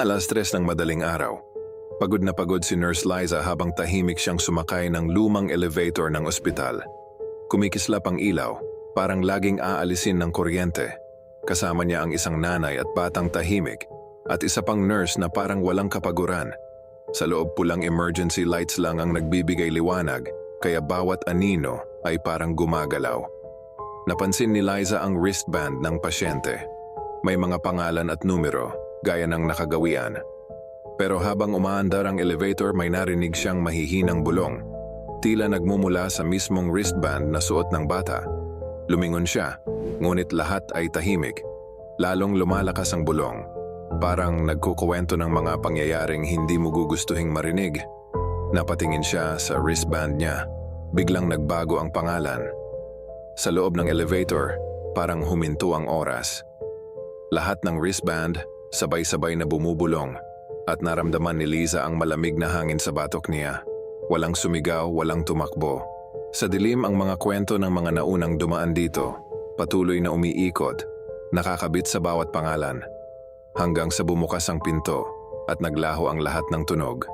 3:00 ng madaling araw. Pagod na pagod si Nurse Liza habang tahimik siyang sumakay ng lumang elevator ng ospital. Kumikislap ang ilaw, parang laging aalisin ng kuryente. Kasama niya ang isang nanay at batang tahimik at isa pang nurse na parang walang kapaguran. Sa loob pulang emergency lights lang ang nagbibigay liwanag, kaya bawat anino ay parang gumagalaw. Napansin ni Liza ang wristband ng pasyente. May mga pangalan at numero, gaya ng nakagawian. Pero habang umaandar ang elevator may narinig siyang mahihinang bulong. Tila nagmumula sa mismong wristband na suot ng bata. Lumingon siya, ngunit lahat ay tahimik. Lalong lumalakas ang bulong. Parang nagkukuwento ng mga pangyayaring hindi mo gugustuhing marinig. Napatingin siya sa wristband niya. Biglang nagbago ang pangalan. Sa loob ng elevator, parang huminto ang oras. Lahat ng wristband, sabay-sabay na bumubulong at naramdaman ni Liza ang malamig na hangin sa batok niya. Walang sumigaw, walang tumakbo. Sa dilim ang mga kwento ng mga naunang dumaan dito, patuloy na umiikot, nakakabit sa bawat pangalan. Hanggang sa bumukas ang pinto at naglaho ang lahat ng tunog.